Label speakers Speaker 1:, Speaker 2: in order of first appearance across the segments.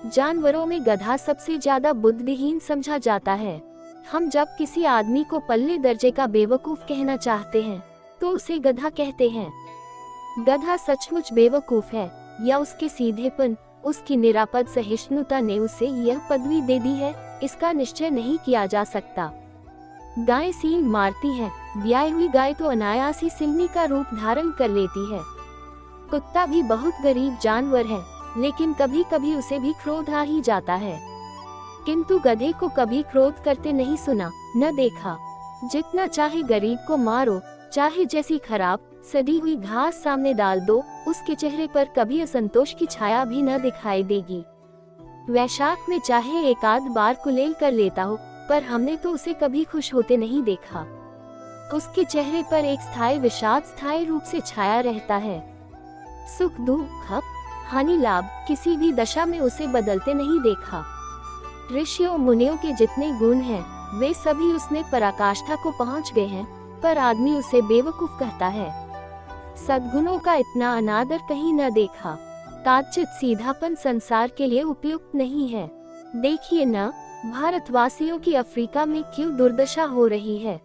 Speaker 1: जानवरों में गधा सबसे ज्यादा बुद्धिहीन समझा जाता है। हम जब किसी आदमी को पल्ले दर्जे का बेवकूफ कहना चाहते हैं तो उसे गधा कहते हैं। गधा सचमुच बेवकूफ है या उसके सीधेपन, उसकी निरापद सहिष्णुता ने उसे यह पदवी दे दी है, इसका निश्चय नहीं किया जा सकता। गाय सींग मारती है, ब्याई हुई गाय तो अनायास ही सिलनी का रूप धारण कर लेती है। कुत्ता भी बहुत गरीब जानवर है, लेकिन कभी कभी उसे भी क्रोध आ ही जाता है, किंतु गधे को कभी क्रोध करते नहीं सुना न देखा। जितना चाहे गरीब को मारो, चाहे जैसी खराब सड़ी हुई घास सामने डाल दो, उसके चेहरे पर कभी असंतोष की छाया भी न दिखाई देगी। वैशाख में चाहे एक आध बार कुलेल कर लेता हो, पर हमने तो उसे कभी खुश होते नहीं देखा। उसके चेहरे पर एक स्थायी विषाद स्थायी रूप से छाया रहता है। सुख दुख हानि लाभ किसी भी दशा में उसे बदलते नहीं देखा। ऋषियों मुनियों के जितने गुण हैं, वे सभी उसमें पराकाष्ठा को पहुंच गए हैं, पर आदमी उसे बेवकूफ कहता है। सद्गुणों का इतना अनादर कहीं न देखा। ताचित सीधापन संसार के लिए उपयुक्त नहीं है। देखिए न, भारतवासियों की अफ्रीका में क्यों दुर्दशा हो रही है,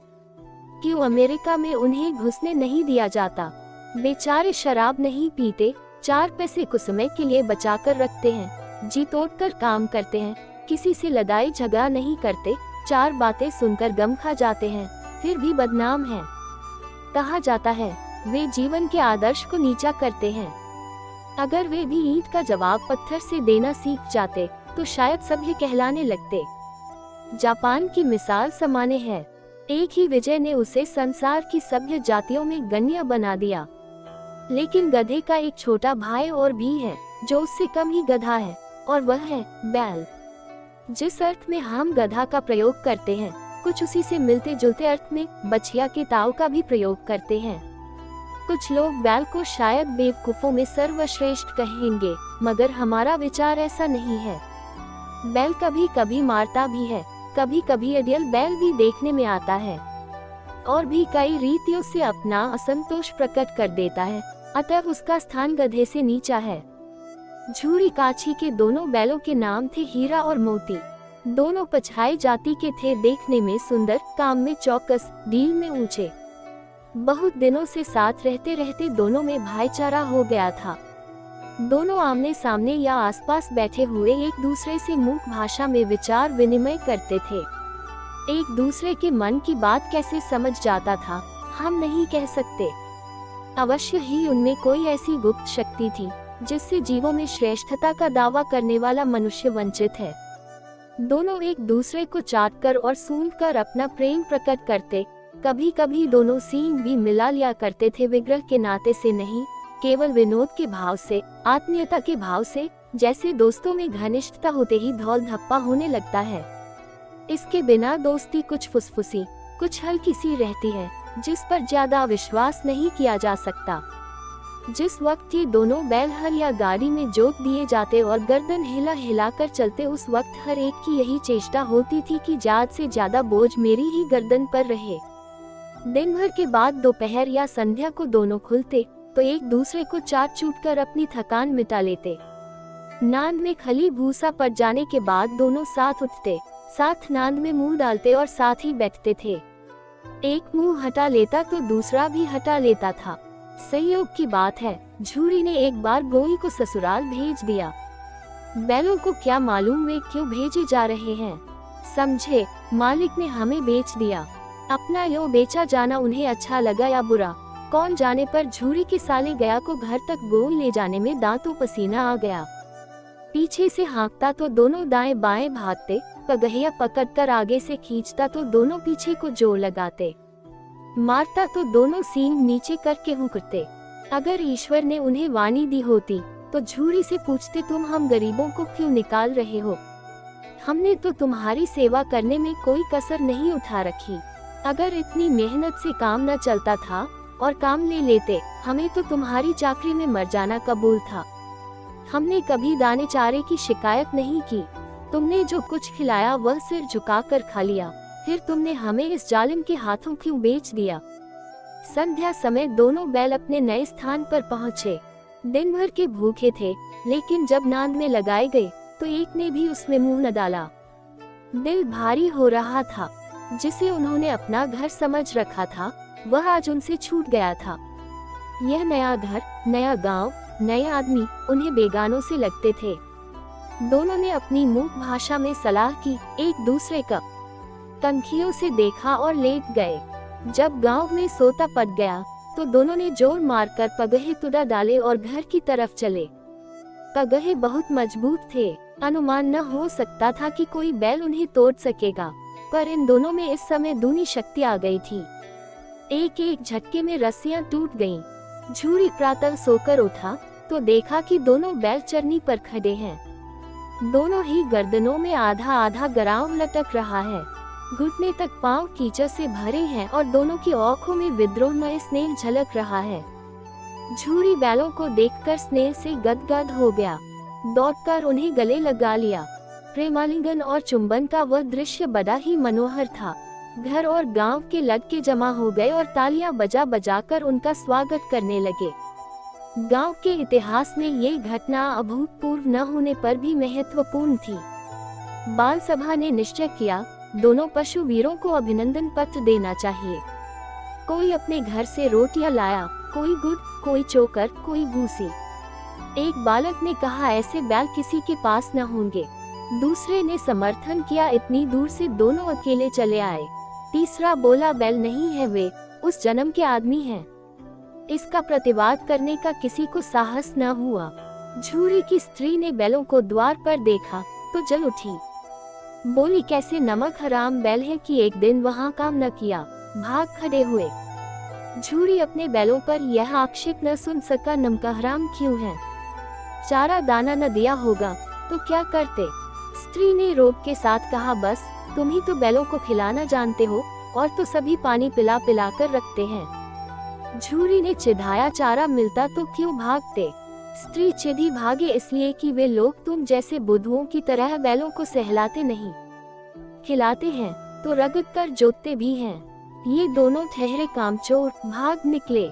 Speaker 1: क्यों अमेरिका में उन्हें घुसने नहीं दिया जाता। बेचारे शराब नहीं पीते, 4 पैसे कुछ समय के लिए बचा कर रखते हैं, जी तोड़ कर काम करते हैं, किसी से लड़ाई झगड़ा नहीं करते, 4 बातें सुनकर गम खा जाते हैं, फिर भी बदनाम हैं। कहा जाता है वे जीवन के आदर्श को नीचा करते हैं। अगर वे भी ईंट का जवाब पत्थर से देना सीख जाते तो शायद सभ्य कहलाने लगते। जापान की मिसाल समाने है। एक ही विजय ने उसे संसार की सभ्य जातियों में गण्य बना दिया। लेकिन गधे का एक छोटा भाई और भी है जो उससे कम ही गधा है, और वह है बैल। जिस अर्थ में हम गधा का प्रयोग करते हैं, कुछ उसी से मिलते जुलते अर्थ में बछिया के ताव का भी प्रयोग करते हैं। कुछ लोग बैल को शायद बेवकूफों में सर्वश्रेष्ठ कहेंगे, मगर हमारा विचार ऐसा नहीं है। बैल कभी कभी मारता भी है, कभी कभी अडियल बैल भी देखने में आता है, और भी कई रीतियों से अपना असंतोष प्रकट कर देता है, अतः उसका स्थान गधे से नीचा है। झूरी काछी के दोनों बैलों के नाम थे हीरा और मोती। दोनों पछाई जाति के थे, देखने में सुंदर, काम में चौकस, डील में ऊंचे। बहुत दिनों से साथ रहते रहते दोनों में भाईचारा हो गया था। दोनों आमने सामने या आसपास बैठे हुए एक दूसरे से मूक भाषा में विचार विनिमय करते थे। एक दूसरे के मन की बात कैसे समझ जाता था, हम नहीं कह सकते। अवश्य ही उनमें कोई ऐसी गुप्त शक्ति थी जिससे जीवों में श्रेष्ठता का दावा करने वाला मनुष्य वंचित है। दोनों एक दूसरे को चाटकर और सूंघकर अपना प्रेम प्रकट करते। कभी कभी दोनों सींग भी मिला लिया करते थे, विग्रह के नाते से नहीं, केवल विनोद के भाव से, आत्मीयता के भाव से, जैसे दोस्तों में घनिष्ठता होते ही धौल धप्पा होने लगता है। इसके बिना दोस्ती कुछ फुसफुसी, कुछ हल्की सी रहती है, जिस पर ज्यादा विश्वास नहीं किया जा सकता। जिस वक्त ये दोनों बैल हल या गाड़ी में जोत दिए जाते और गर्दन हिला हिलाकर चलते, उस वक्त हर एक की यही चेष्टा होती थी कि ज्यादा से ज्यादा बोझ मेरी ही गर्दन पर रहे। दिन भर के बाद दोपहर या संध्या को दोनों खुलते तो एक दूसरे को चाट चूट कर अपनी थकान मिटा लेते। नांद में खली भूसा पड़ जाने के बाद दोनों साथ उठते, साथ नांद में मुंह डालते और साथ ही बैठते थे। एक मुंह हटा लेता तो दूसरा भी हटा लेता था। संयोग की बात है, झूरी ने एक बार गोई को ससुराल भेज दिया। बैलों को क्या मालूम वे क्यों भेजे जा रहे हैं। समझे, मालिक ने हमें बेच दिया। अपना यो बेचा जाना उन्हें अच्छा लगा या बुरा, कौन जाने, पर झूरी के साले गया को घर तक गोई ले जाने में दांतों पसीना आ गया। पीछे से हाँकता तो दोनों दाएं बाएं भागते, पगहिया पकड़कर आगे से खींचता तो दोनों पीछे को जोर लगाते, मारता तो दोनों सींग नीचे करके हुकते। अगर ईश्वर ने उन्हें वाणी दी होती तो झूरी से पूछते, तुम हम गरीबों को क्यों निकाल रहे हो? हमने तो तुम्हारी सेवा करने में कोई कसर नहीं उठा रखी। अगर इतनी मेहनत से काम न चलता था और काम ले लेते, हमें तो तुम्हारी चाकरी में मर जाना कबूल था। हमने कभी दाने चारे की शिकायत नहीं की, तुमने जो कुछ खिलाया वह सिर झुकाकर खा लिया, फिर तुमने हमें इस जालिम के हाथों क्यों बेच दिया। संध्या समय दोनों बैल अपने नए स्थान पर पहुँचे। दिन भर के भूखे थे, लेकिन जब नांद में लगाए गए तो एक ने भी उसमें मुंह न डाला। दिल भारी हो रहा था। जिसे उन्होंने अपना घर समझ रखा था वह आज उनसे छूट गया था। यह नया घर, नया गांव, नए आदमी उन्हें बेगानों से लगते थे। दोनों ने अपनी मूक भाषा में सलाह की, एक दूसरे का कनखियों से देखा और लेट गए। जब गांव में सोता पड़ गया तो दोनों ने जोर मारकर पगहे तुड़ा डाले और घर की तरफ चले। पगहे बहुत मजबूत थे, अनुमान न हो सकता था कि कोई बैल उन्हें तोड़ सकेगा, पर इन दोनों में इस समय दूनी शक्ति आ गई थी। एक एक झटके में रस्सियां टूट गईं। झूरी प्रातः सोकर उठा तो देखा कि दोनों बैल चरनी पर खड़े हैं। दोनों ही गर्दनों में आधा आधा गराव लटक रहा है। घुटने तक पांव कीचड़ से भरे हैं और दोनों की आंखों में विद्रोहमय स्नेह झलक रहा है। झूरी बैलों को देखकर स्नेह से गदगद हो गया। दौड़कर उन्हें गले लगा लिया। प्रेमालिंगन और चुंबन का वह दृश्य बड़ा ही मनोहर था। घर और गांव के लड़के जमा हो गए और तालियां बजा बजाकर उनका स्वागत करने लगे। गांव के इतिहास में ये घटना अभूतपूर्व न होने पर भी महत्वपूर्ण थी। बाल सभा ने निश्चय किया, दोनों पशु वीरों को अभिनंदन पत्र देना चाहिए। कोई अपने घर से रोटियां लाया, कोई गुड़, कोई चोकर, कोई भूसी। एक बालक ने कहा, ऐसे बैल किसी के पास न होंगे। दूसरे ने समर्थन किया, इतनी दूर से दोनों अकेले चले आए। तीसरा बोला, बैल नहीं है, वे उस जन्म के आदमी हैं। इसका प्रतिवाद करने का किसी को साहस न हुआ। झूरी की स्त्री ने बैलों को द्वार पर देखा तो जल उठी। बोली, कैसे नमक हराम बैल है कि एक दिन वहाँ काम न किया, भाग खड़े हुए। झूरी अपने बैलों पर यह आक्षेप न सुन सका, नमक हराम क्यों है, चारा दाना न दिया होगा तो क्या करते। स्त्री ने रोब के साथ कहा, बस तुम ही तो बैलों को खिलाना जानते हो, और तो सभी पानी पिला पिला कर रखते हैं। झूरी ने चिढ़ाया, चारा मिलता तो क्यों भागते। स्त्री चिढ़ी, भागे इसलिए कि वे लोग तुम जैसे बुद्धुओं की तरह बैलों को सहलाते नहीं, खिलाते हैं तो रगड़ कर जोतते भी हैं। ये दोनों ठहरे कामचोर भाग निकले।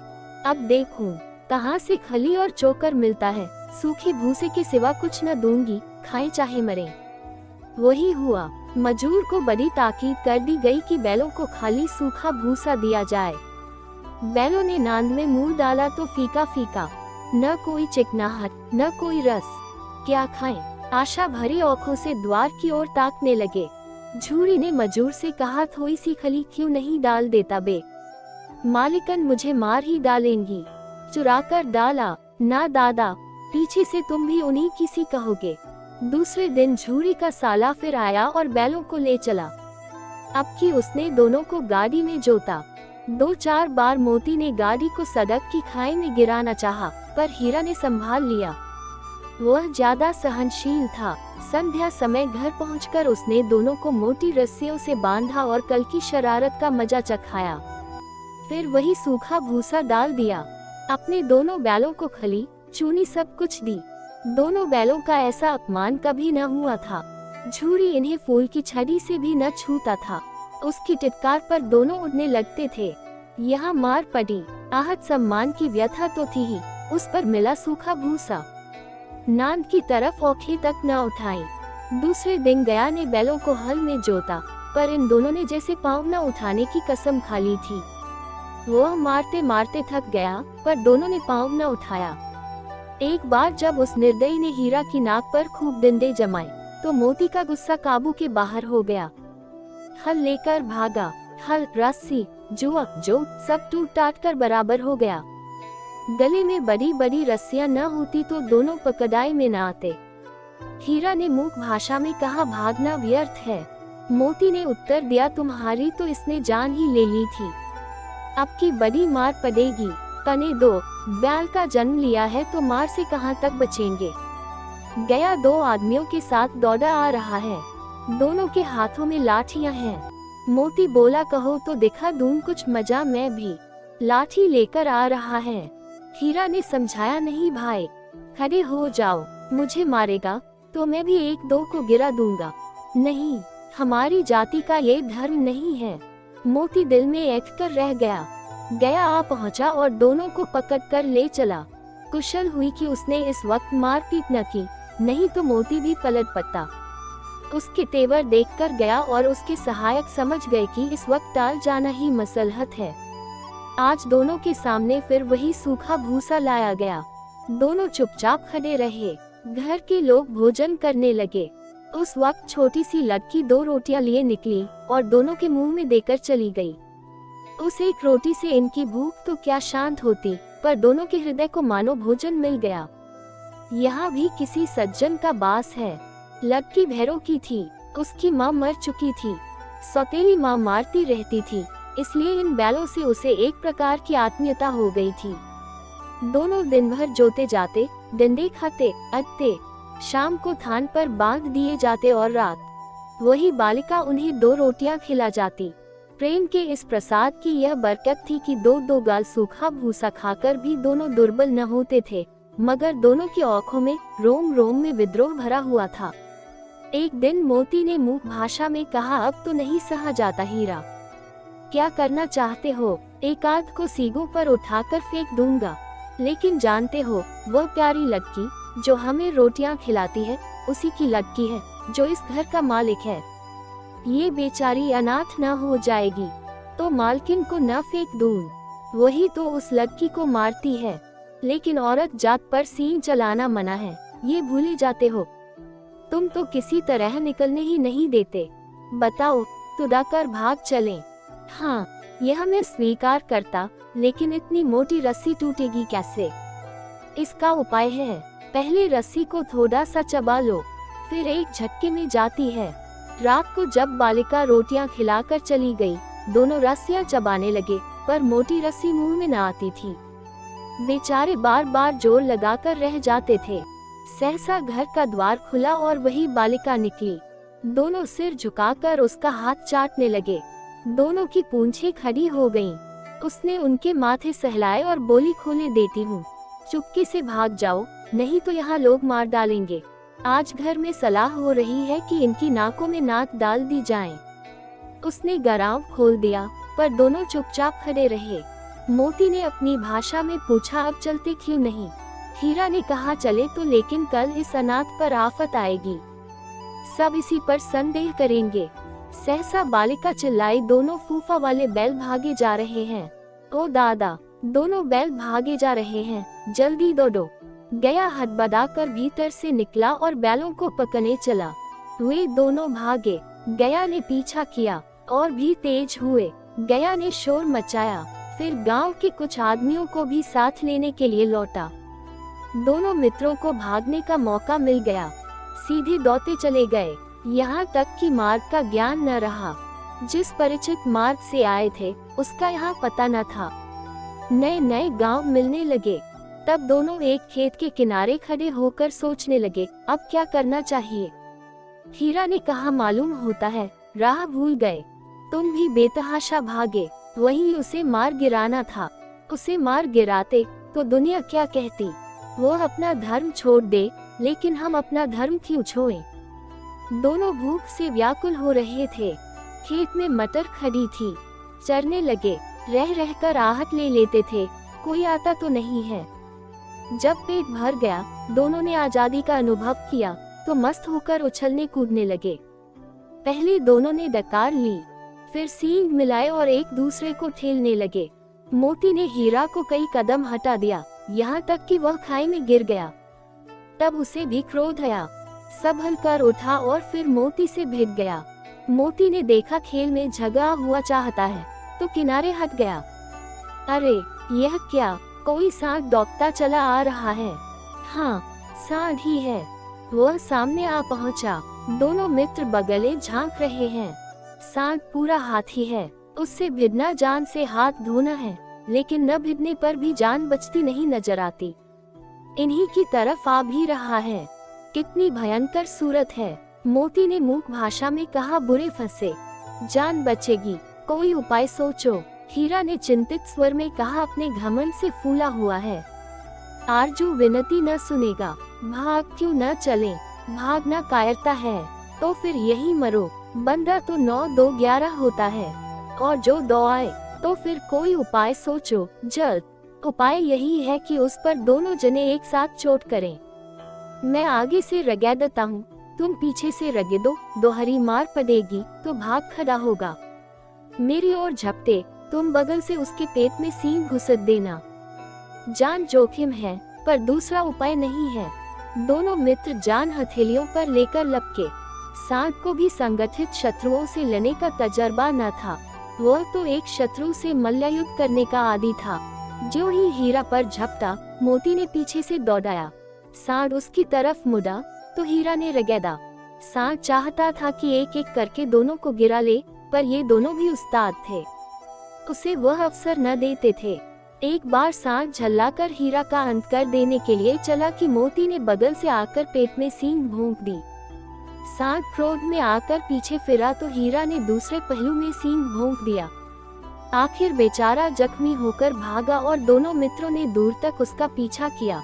Speaker 1: अब देखूं कहाँ से खली और चोकर मिलता है, सूखे भूसे के सिवा कुछ न दूंगी, खाएं चाहे मरे। वही हुआ। मजूर को बड़ी ताकीद कर दी गई कि बैलों को खाली सूखा भूसा दिया जाए। बैलों ने नांद में मुंह डाला तो फीका फीका, न कोई चिकनाहट न कोई रस। क्या खाएं? आशा भरी आंखों से द्वार की ओर ताकने लगे। झूरी ने मजूर से कहा, थोड़ी सी खली क्यों नहीं डाल देता बे। मालिकन मुझे मार ही डालेंगी। चुराकर डाला। ना दादा, पीछे से तुम भी उन्हीं की सी कहोगे। दूसरे दिन झूरी का साला फिर आया और बैलों को ले चला। अब की उसने दोनों को गाड़ी में जोता। 2-4 बार मोती ने गाड़ी को सड़क की खाई में गिराना चाहा, पर हीरा ने संभाल लिया। वह ज्यादा सहनशील था। संध्या समय घर पहुंचकर उसने दोनों को मोटी रस्सियों से बांधा और कल की शरारत का मजा चखाया। फिर वही सूखा भूसा डाल दिया। अपने दोनों बैलों को खली, चूनी सब कुछ दी। दोनों बैलों का ऐसा अपमान कभी न हुआ था। झूरी इन्हें फूल की छड़ी से भी न छूता था। उसकी टिटकार पर दोनों उड़ने लगते थे। यहाँ मार पड़ी। आहत सम्मान की व्यथा तो थी ही, उस पर मिला सूखा भूसा। नांद की तरफ औंखें तक न उठाई। दूसरे दिन गया ने बैलों को हल में जोता, पर इन दोनों ने जैसे पाँव न उठाने की कसम खा ली थी। वह मारते मारते थक गया, पर दोनों ने पाँव न उठाया। एक बार जब उस निर्दयी ने हीरा की नाक पर खूब डंडे जमाए, तो मोती का गुस्सा काबू के बाहर हो गया। हल लेकर भागा। हल, रस्सी, जुआ, जो सब टूट टाट कर बराबर हो गया। गले में बड़ी बड़ी रस्सियां न होती तो दोनों पकड़ाई में न आते। हीरा ने मूक भाषा में कहा, भागना व्यर्थ है। मोती ने उत्तर दिया, तुम्हारी तो इसने जान ही ले ली थी, अब की बड़ी मार पड़ेगी। कने दो, बैल का जन्म लिया है तो मार से कहां तक बचेंगे। गया 2 आदमियों के साथ दौड़ा आ रहा है। दोनों के हाथों में लाठियां हैं। मोती बोला, कहो तो दिखा दूं कुछ मजा मैं भी। लाठी लेकर आ रहा है। हीरा ने समझाया, नहीं भाई, खड़े हो जाओ, मुझे मारेगा तो मैं भी एक दो को गिरा दूंगा। नहीं, हमारी जाति का ये धर्म नहीं है। मोती दिल में एक कर रह गया। गया आ पहुंचा और दोनों को पकड़ कर ले चला। कुशल हुई कि उसने इस वक्त मारपीट न की, नहीं तो मोती भी पलट पड़ता। उसके तेवर देखकर गया और उसके सहायक समझ गए कि इस वक्त टाल जाना ही मसलहत है। आज दोनों के सामने फिर वही सूखा भूसा लाया गया। दोनों चुपचाप खड़े रहे। घर के लोग भोजन करने लगे। उस वक्त छोटी सी लड़की 2 रोटियां लिए निकली और दोनों के मुंह में देकर चली गई। उस एक रोटी से इनकी भूख तो क्या शांत होती, पर दोनों के हृदय को मानो भोजन मिल गया। यहाँ भी किसी सज्जन का बास है। लड़की भैरों की थी, उसकी माँ मर चुकी थी। सौतेली माँ मारती रहती थी, इसलिए इन बैलों से उसे एक प्रकार की आत्मीयता हो गई थी। दोनों दिन भर जोते जाते, डंडे खाते, अटते, शाम को थान पर बांध दिए जाते और रात वही बालिका उन्हें 2 रोटियां खिला जाती। प्रेम के इस प्रसाद की यह बरकत थी कि 2-2 गाल सूखा भूसा खाकर भी दोनों दुर्बल न होते थे, मगर दोनों की आंखों में रोम रोम में विद्रोह भरा हुआ था। एक दिन मोती ने मूक भाषा में कहा, अब तो नहीं सहा जाता हीरा, क्या करना चाहते हो? एक आध को सीगों पर उठाकर फेंक दूंगा, लेकिन जानते हो वह प्यारी लड़की जो हमें रोटियां खिलाती है उसी की लड़की है जो इस घर का मालिक है। ये बेचारी अनाथ न हो जाएगी तो मालकिन को न फेंक दूं। वही तो उस लड़की को मारती है, लेकिन औरत जात पर सींग चलाना मना है, ये भूले जाते हो। तुम तो किसी तरह निकलने ही नहीं देते। बताओ, तुड़ाकर भाग चलें? हाँ, यह मैं स्वीकार करता, लेकिन इतनी मोटी रस्सी टूटेगी कैसे? इसका उपाय है, पहले रस्सी को थोड़ा सा चबा लो, फिर एक झटके में जाती है। रात को जब बालिका रोटियां खिलाकर चली गई, दोनों रस्सियां चबाने लगे, पर मोटी रस्सी मुंह में न आती थी। बेचारे बार बार जोर लगाकर रह जाते थे। सहसा घर का द्वार खुला और वही बालिका निकली। दोनों सिर झुकाकर उसका हाथ चाटने लगे। दोनों की पूंछें खड़ी हो गईं। उसने उनके माथे सहलाए और बोली, खोले देती हूँ, चुपके से भाग जाओ, नहीं तो यहाँ लोग मार डालेंगे। आज घर में सलाह हो रही है कि इनकी नाकों में नाक डाल दी जाए। उसने गराव खोल दिया, पर दोनों चुपचाप खड़े रहे। मोती ने अपनी भाषा में पूछा, अब चलते क्यों नहीं? हीरा ने कहा, चले तो, लेकिन कल इस अनाथ पर आफत आएगी, सब इसी पर संदेह करेंगे। सहसा बालिका चिल्लाई, दोनों फूफा वाले बैल भागे जा रहे हैं। ओ दादा, दोनों बैल भागे जा रहे हैं, जल्दी दौड़ो। गया हड़बड़ाकर भीतर से निकला और बैलों को पकड़ने चला। वे दोनों भागे। गया ने पीछा किया और भी तेज हुए। गया ने शोर मचाया, फिर गांव के कुछ आदमियों को भी साथ लेने के लिए लौटा। दोनों मित्रों को भागने का मौका मिल गया, सीधे दौड़ते चले गए, यहाँ तक कि मार्ग का ज्ञान न रहा। जिस परिचित मार्ग से आए थे उसका यहाँ पता न था। नए नए गांव मिलने लगे। तब दोनों एक खेत के किनारे खड़े होकर सोचने लगे, अब क्या करना चाहिए। हीरा ने कहा, मालूम होता है राह भूल गए, तुम भी बेतहाशा भागे, वहीं उसे मार गिराना था। उसे मार गिराते तो दुनिया क्या कहती, वो अपना धर्म छोड़ दे, लेकिन हम अपना धर्म क्यों छोड़ें। दोनों भूख से व्याकुल हो रहे थे। खेत में मटर खड़ी थी, चरने लगे, रह रहकर आहट ले लेते थे, कोई आता तो नहीं है। जब पेट भर गया, दोनों ने आजादी का अनुभव किया तो मस्त होकर उछलने कूदने लगे। पहले दोनों ने डकार ली, फिर सींग मिलाए और एक दूसरे को ठेलने लगे। मोती ने हीरा को कई कदम हटा दिया, यहाँ तक कि वह खाई में गिर गया। तब उसे भी क्रोध आया, संभल कर उठा और फिर मोती से भिड़ गया। मोती ने देखा खेल में झगड़ा हुआ चाहता है तो किनारे हट गया। अरे यह क्या, कोई सांड दौड़ता चला आ रहा है। हाँ, सांड ही है। वह सामने आ पहुंचा। दोनों मित्र बगले झांक रहे हैं। सांड पूरा हाथी है, उससे भिड़ना जान से हाथ धोना है, लेकिन न भिड़ने पर भी जान बचती नहीं नजर आती। इन्हीं की तरफ आ भी रहा है। कितनी भयंकर सूरत है। मोती ने मूक भाषा में कहा, बुरे फंसे, जान बचेगी, कोई उपाय सोचो। हीरा ने चिंतित स्वर में कहा, अपने घमंड से फूला हुआ है, आरजू विनती न सुनेगा, भाग क्यों न चलें। भागना कायरता है, तो फिर यही मरो। बंदा तो 9 2 11 होता है, और जो 2 आए तो फिर कोई उपाय सोचो जल्द। उपाय यही है कि उस पर दोनों जने एक साथ चोट करें। मैं आगे से रगेदता हूँ, तुम पीछे से रगेदो, दोहरी मार पड़ेगी तो भाग खड़ा होगा। मेरी ओर झपटे, तुम बगल से उसके पेट में सींग घुसत देना। जान जोखिम है, पर दूसरा उपाय नहीं है। दोनों मित्र जान हथेलियों पर लेकर लपके। सांड को भी संगठित शत्रुओं से लड़ने का तजर्बा न था। वह तो एक शत्रु से मल्लयुद्ध करने का आदी था। जो ही हीरा पर झपटा, मोती ने पीछे से दौड़ाया। सांड उसकी तरफ मुड़ा तो हीरा ने रगेदा। सांड चाहता था कि एक एक करके दोनों को गिरा ले, पर ये दोनों भी उस्ताद थे, उसे वह अवसर न देते थे। एक बार सांड झल्लाकर हीरा का अंत कर देने के लिए चला कि मोती ने बगल से आकर पेट में सींग भोंक दी। सांड क्रोध में आकर पीछे फिरा तो हीरा ने दूसरे पहलू में सींग भोंक दिया। आखिर बेचारा जख्मी होकर भागा और दोनों मित्रों ने दूर तक उसका पीछा किया,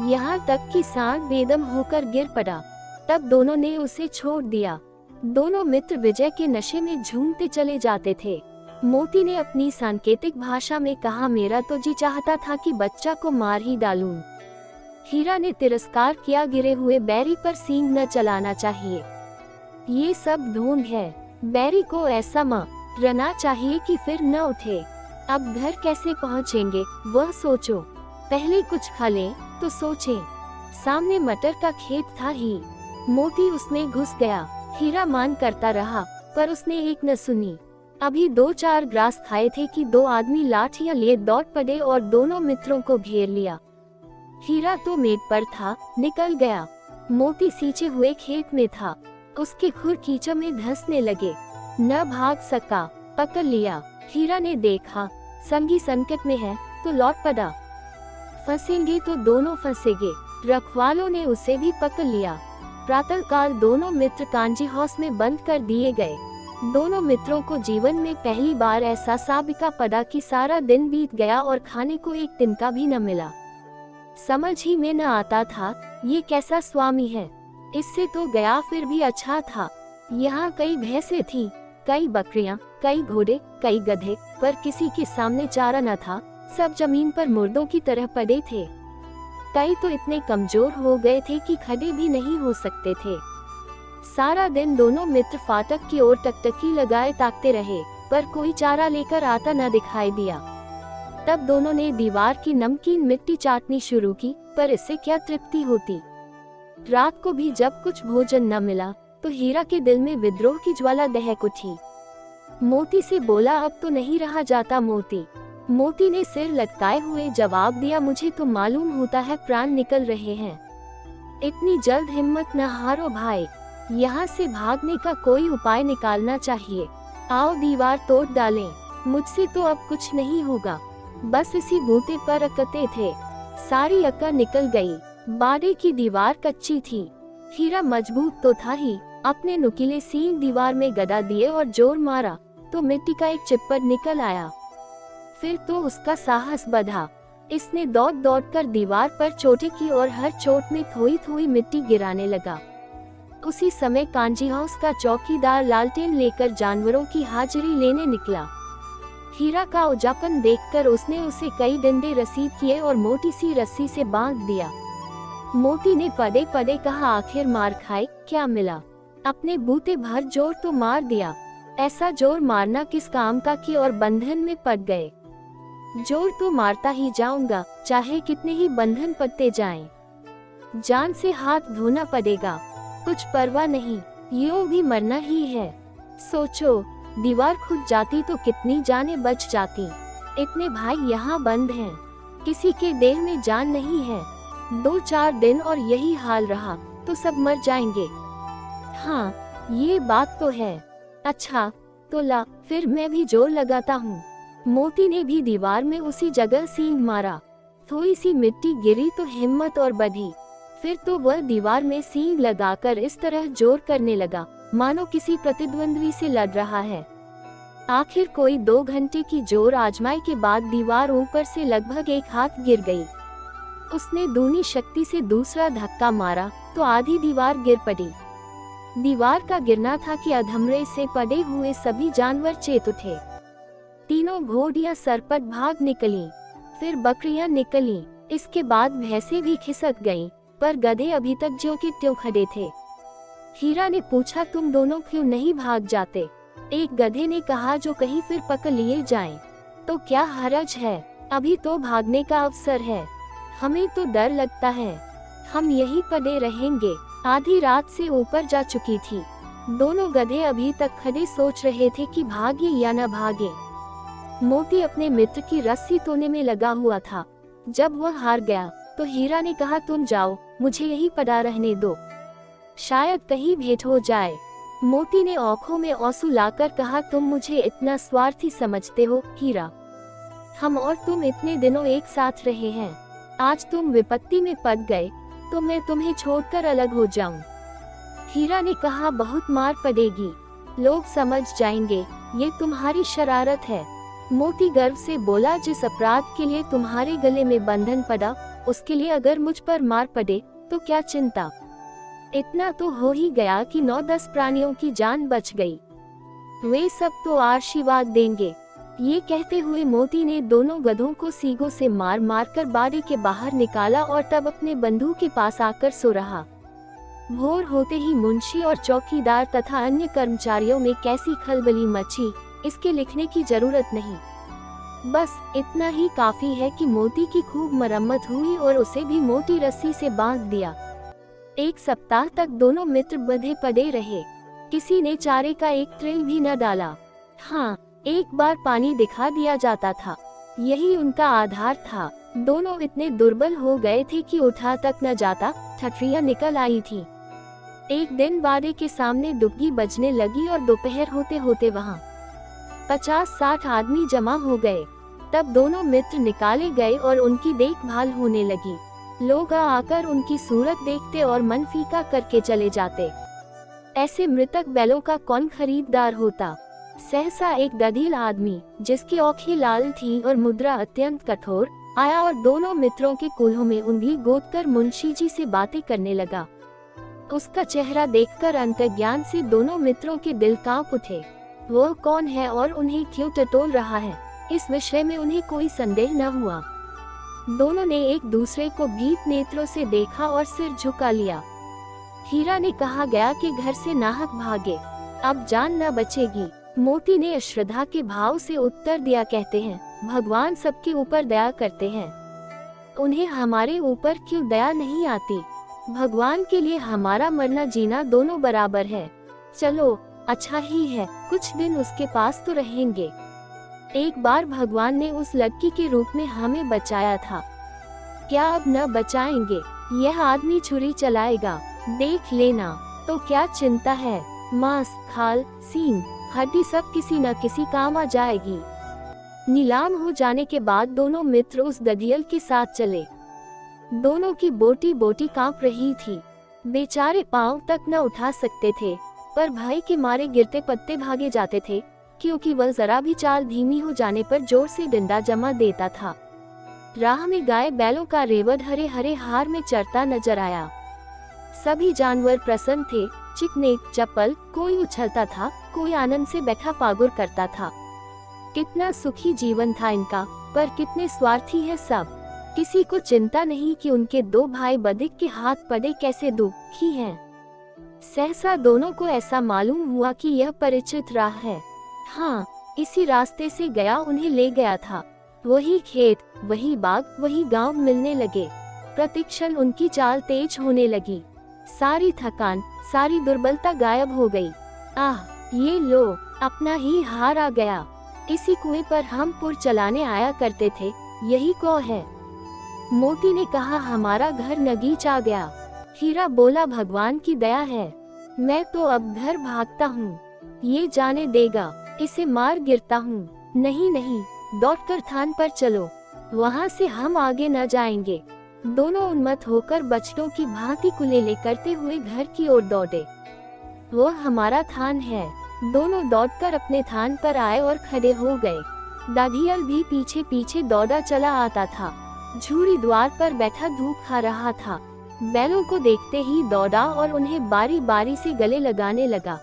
Speaker 1: यहाँ तक कि सांड बेदम होकर गिर पड़ा। तब दोनों ने उसे छोड़ दिया। दोनों मित्र विजय के नशे में झूमते चले जाते थे। मोती ने अपनी सांकेतिक भाषा में कहा, मेरा तो जी चाहता था कि बच्चा को मार ही डालूं। हीरा ने तिरस्कार किया, गिरे हुए बैरी पर सींग न चलाना चाहिए, ये सब ढोंग है। बैरी को ऐसा मारना चाहिए कि फिर न उठे। अब घर कैसे पहुँचेंगे वह सोचो, पहले कुछ खा लें तो सोचें। सामने मटर का खेत था ही। मोती उसमें घुस गया। हीरा मान करता रहा, पर उसने एक न सुनी। अभी 2-4 ग्रास खाए थे कि 2 आदमी लाठियां लिए दौड़ पड़े और दोनों मित्रों को घेर लिया। हीरा तो मेट पर था, निकल गया। मोती सींचे हुए खेत में था, उसके खुर कीचड़ में धंसने लगे, न भाग सका। पकड़ लिया। हीरा ने देखा संगी संकट में है तो लौट पड़ा, फंसेंगे तो दोनों फंसेंगे। रखवालों ने उसे भी पकड़ लिया। प्रातःकाल दोनों मित्र कांजी हाउस में बंद कर दिए गए। दोनों मित्रों को जीवन में पहली बार ऐसा साबिका पड़ा कि सारा दिन बीत गया और खाने को एक तिनका भी न मिला। समझ ही में न आता था ये कैसा स्वामी है। इससे तो गया फिर भी अच्छा था। यहाँ कई भैंसें थी, कई बकरियां, कई घोड़े, कई गधे, पर किसी के सामने चारा न था। सब जमीन पर मुर्दों की तरह पड़े थे। कई तो इतने कमजोर हो गए थे कि खड़े भी नहीं हो सकते थे। सारा दिन दोनों मित्र फाटक की ओर टकटकी लगाए ताकते रहे, पर कोई चारा लेकर आता न दिखाई दिया। तब दोनों ने दीवार की नमकीन मिट्टी चाटनी शुरू की, पर इससे क्या तृप्ति होती। रात को भी जब कुछ भोजन न मिला तो हीरा के दिल में विद्रोह की ज्वाला दहक उठी। मोती से बोला, अब तो नहीं रहा जाता मोती। मोती ने सिर लटकाए हुए जवाब दिया, मुझे तो मालूम होता है प्राण निकल रहे हैं। इतनी जल्द हिम्मत न हारो भाई, यहाँ से भागने का कोई उपाय निकालना चाहिए। आओ दीवार तोड़ डालें, मुझसे तो अब कुछ नहीं होगा। बस इसी बूते पर अकते थे, सारी अकड़ निकल गई। बाड़े की दीवार कच्ची थी, हीरा मजबूत तो था ही। अपने नुकीले सींग दीवार में गड़ा दिए और जोर मारा तो मिट्टी का एक चिप्पड़ निकल आया। फिर तो उसका साहस बढ़ा। इसने दौड़ दौड़ कर दीवार पर चोटे की और हर चोट में थोड़ी थोड़ी मिट्टी गिराने लगा। उसी समय कांजी हाउस का चौकीदार लालटेन लेकर जानवरों की हाजिरी लेने निकला। हीरा का उजापन देखकर उसने उसे कई डंडे रसीद किए और मोटी सी रस्सी से बांध दिया। मोती ने पड़े पड़े कहा, आखिर मार खाए क्या मिला। अपने बूते भर जोर तो मार दिया, ऐसा जोर मारना किस काम का कि और बंधन में पड़ गए। जोर तो मारता ही जाऊंगा, चाहे कितने ही बंधन पड़ते जाएं। जान से हाथ धोना पड़ेगा, कुछ परवाह नहीं, यूं भी मरना ही है। सोचो, दीवार खुद जाती तो कितनी जानें बच जाती। इतने भाई यहाँ बंद हैं, किसी के देह में जान नहीं है। 2-4 दिन और यही हाल रहा तो सब मर जाएंगे। हाँ, ये बात तो है। अच्छा तो ला, फिर मैं भी जोर लगाता हूँ। मोती ने भी दीवार में उसी जगह सींग मारा। थोड़ी सी मिट्टी गिरी तो हिम्मत और बढ़ी। फिर तो वह दीवार में सींग लगाकर इस तरह जोर करने लगा मानो किसी प्रतिद्वंद्वी से लड़ रहा है। आखिर कोई 2 घंटे की जोर आजमाई के बाद दीवार ऊपर से लगभग 1 हाथ गिर गई। उसने दूनी शक्ति से दूसरा धक्का मारा तो आधी दीवार गिर पड़ी। दीवार का गिरना था कि अधमरे से पड़े हुए सभी जानवर चेत उठे। तीनों घोड़ियां सरपट भाग निकलीं, फिर बकरियां निकलीं, इसके बाद भैंसें भी खिसक गईं, पर गधे अभी तक ज्यों के त्यों खड़े थे। हीरा ने पूछा, तुम दोनों क्यों नहीं भाग जाते? एक गधे ने कहा, जो कहीं फिर पकड़ लिए जाएं, तो क्या हरज है, अभी तो भागने का अवसर है। हमें तो डर लगता है, हम यहीं पड़े रहेंगे। आधी रात से ऊपर जा चुकी थी। दोनों गधे अभी तक खड़े सोच रहे थे कि भागे या न भागे। मोती अपने मित्र की रस्सी तोड़ने में लगा हुआ था। जब वह हार गया तो हीरा ने कहा, तुम जाओ, मुझे यहीं पड़ा रहने दो, शायद कहीं भेंट हो जाए। मोती ने आंखों में आंसू लाकर कहा, तुम मुझे इतना स्वार्थी समझते हो हीरा? हम और तुम इतने दिनों एक साथ रहे हैं, आज तुम विपत्ति में पड़ गए तो मैं तुम्हें छोड़कर अलग हो जाऊं। हीरा ने कहा, बहुत मार पड़ेगी, लोग समझ जाएंगे ये तुम्हारी शरारत है। मोती गर्व से बोला, जिस अपराध के लिए तुम्हारे गले में बंधन पड़ा, उसके लिए अगर मुझ पर मार पड़े तो क्या चिंता। इतना तो हो ही गया कि 9-10 प्राणियों की जान बच गई, वे सब तो आशीर्वाद देंगे। ये कहते हुए मोती ने दोनों गधों को सींगों से मार मार कर बाड़े के बाहर निकाला और तब अपने बंधु के पास आकर सो रहा। भोर होते ही मुंशी और चौकीदार तथा अन्य कर्मचारियों में कैसी खलबली मची, इसके लिखने की जरूरत नहीं। बस इतना ही काफी है कि मोती की खूब मरम्मत हुई और उसे भी मोटी रस्सी से बांध दिया। 1 सप्ताह तक दोनों मित्र बंधे पड़े रहे। किसी ने चारे का एक त्रिल भी न डाला। हाँ, एक बार पानी दिखा दिया जाता था, यही उनका आधार था। दोनों इतने दुर्बल हो गए थे कि उठा तक न जाता, ठठरियां निकल आई थी। एक दिन बाड़े के सामने डुबकी बजने लगी और दोपहर होते होते वहाँ 50-60 आदमी जमा हो गए। तब दोनों मित्र निकाले गए और उनकी देखभाल होने लगी। लोग आकर उनकी सूरत देखते और मन फीका करके चले जाते। ऐसे मृतक बैलों का कौन खरीदार होता। सहसा एक दधील आदमी, जिसकी आंखें लाल थीं और मुद्रा अत्यंत कठोर, आया और दोनों मित्रों के कूल्हों में उंगली गोदकर मुंशी जी से बातें करने लगा। उसका चेहरा देखकर अंतर्ज्ञान से दोनों मित्रों के दिल कांप उठे। वो कौन है और उन्हें क्यों टटोल रहा है, इस विषय में उन्हें कोई संदेह न हुआ। दोनों ने एक दूसरे को भीत नेत्रों से देखा और सिर झुका लिया। हीरा ने कहा गया कि घर से नाहक भागे, अब जान न बचेगी। मोती ने अश्रद्धा के भाव से उत्तर दिया, कहते हैं भगवान सबके ऊपर दया करते हैं, उन्हें हमारे ऊपर क्यों दया नहीं आती। भगवान के लिए हमारा मरना जीना दोनों बराबर है। चलो अच्छा ही है, कुछ दिन उसके पास तो रहेंगे। एक बार भगवान ने उस लड़की के रूप में हमें बचाया था, क्या अब न बचाएंगे। यह आदमी छुरी चलाएगा, देख लेना, तो क्या चिंता है। मांस, खाल, सींग, हड्डी सब किसी न किसी काम आ जाएगी। नीलाम हो जाने के बाद दोनों मित्र उस दधियल के साथ चले। दोनों की बोटी बोटी कांप रही थी, बेचारे पांव तक न उठा सकते थे, पर भय के मारे गिरते पत्ते भागे जाते थे, क्योंकि वह जरा भी चाल धीमी हो जाने पर जोर से डंडा जमा देता था। राह में गाय बैलों का रेवड़ हरे हरे हार में चरता नजर आया। सभी जानवर प्रसन्न थे, चिकने चपल, कोई उछलता था, कोई आनंद से बैठा पागुर करता था। कितना सुखी जीवन था इनका, पर कितने स्वार्थी है सब। किसी को चिंता नहीं कि उनके 2 भाई बधिक के हाथ पड़े कैसे दुखी हैं। सहसा दोनों को ऐसा मालूम हुआ कि यह परिचित राह है। हाँ, इसी रास्ते से गया उन्हें ले गया था। वही खेत, वही बाग, वही गांव मिलने लगे। प्रतिक्षण उनकी चाल तेज होने लगी। सारी थकान, सारी दुर्बलता गायब हो गई। आह, ये लो, अपना ही हार आ गया। इसी कुएं पर हम पुर चलाने आया करते थे, यही कुआं है। मोती ने कहा, हमारा घर नगीच आ गया। हीरा बोला, भगवान की दया है, मैं तो अब घर भागता हूँ, ये जाने देगा, इसे मार गिरता हूँ। नहीं नहीं, दौड़कर थान पर चलो, वहाँ से हम आगे न जाएंगे। दोनों उन्मत्त होकर बछड़ों की भांति कुलेले करते हुए घर की ओर दौड़े। वो हमारा थान है। दोनों दौड़कर अपने थान पर आए और खड़े हो गए। दाधियल भी पीछे पीछे दौड़ा चला आता था। झूरी द्वार पर बैठा धूप खा रहा था। बैलों को देखते ही दौड़ा और उन्हें बारी बारी से गले लगाने लगा।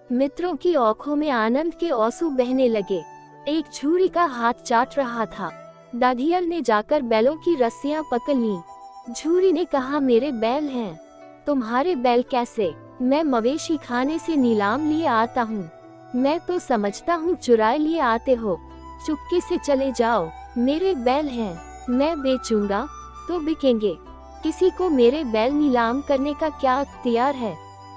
Speaker 1: मित्रों की आंखों में आनंद के आंसू बहने लगे। एक झूरी का हाथ चाट रहा था। दाधियल ने जाकर बैलों की रस्सियां पकड़ ली। झूरी ने कहा, मेरे बैल हैं। तुम्हारे बैल कैसे? मैं मवेशी खाने से नीलाम लिए आता हूँ। मैं तो समझता हूँ चुराए लिए आते हो। चुपके से चले जाओ। मेरे बैल हैं, मैं बेचूंगा तो बिकेंगे। किसी को मेरे बैल नीलाम करने का क्या अख्तियार है?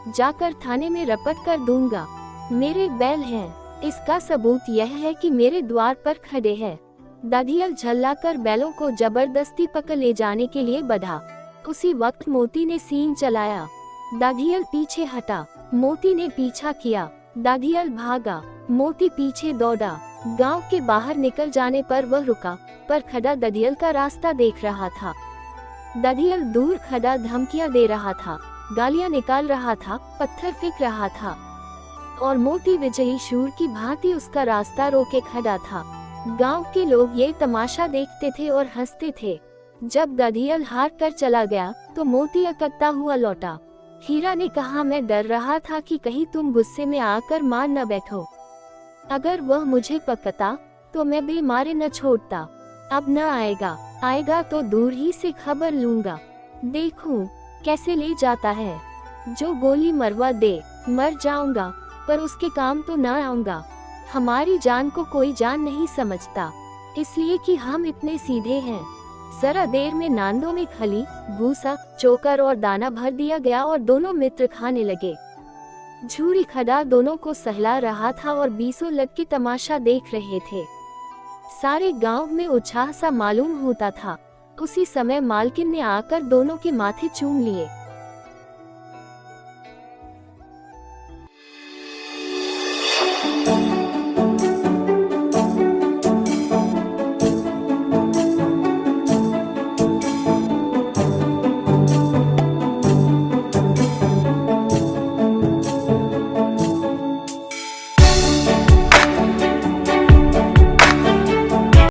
Speaker 1: जाकर थाने में रपट कर दूंगा। मेरे बैल हैं, इसका सबूत यह है कि मेरे द्वार पर खड़े हैं। दाधियल झल्लाकर बैलों को जबरदस्ती पकड़ ले जाने के लिए बढ़ा। उसी वक्त मोती ने सींग चलाया। दाधियल पीछे हटा। मोती ने पीछा किया। दाधियल भागा। मोती पीछे दौड़ा। गांव के बाहर निकल जाने पर वह रुका, पर खड़ा दाधियल का रास्ता देख रहा था। दाधियल दूर खड़ा धमकियां दे रहा था, गालियां निकाल रहा था, पत्थर फेंक रहा था, और मोती विजयी शूर की भांति उसका रास्ता रोके खड़ा था। गांव के लोग ये तमाशा देखते थे और हंसते थे। जब दाधियल हार कर चला गया तो मोती अकड़ता हुआ लौटा। हीरा ने कहा, मैं डर रहा था कि कहीं तुम गुस्से में आकर मार न बैठो। अगर वह मुझे पकड़ता तो मैं बेमारे न छोड़ता। अब न आएगा, आएगा तो दूर ही से खबर लूंगा। देखूं कैसे ले जाता है। जो गोली मरवा दे, मर जाऊंगा, पर उसके काम तो न आऊंगा। हमारी जान को कोई जान नहीं समझता, इसलिए कि हम इतने सीधे हैं। जरा देर में नांदों में खली, भूसा, चोकर और दाना भर दिया गया और दोनों मित्र खाने लगे। झूरी खड़ा दोनों को सहला रहा था और बीसों लग के तमाशा देख रहे थे। सारे गांव में उत्साह सा मालूम होता था। उसी समय मालकिन ने आकर दोनों के माथे चूम लिए।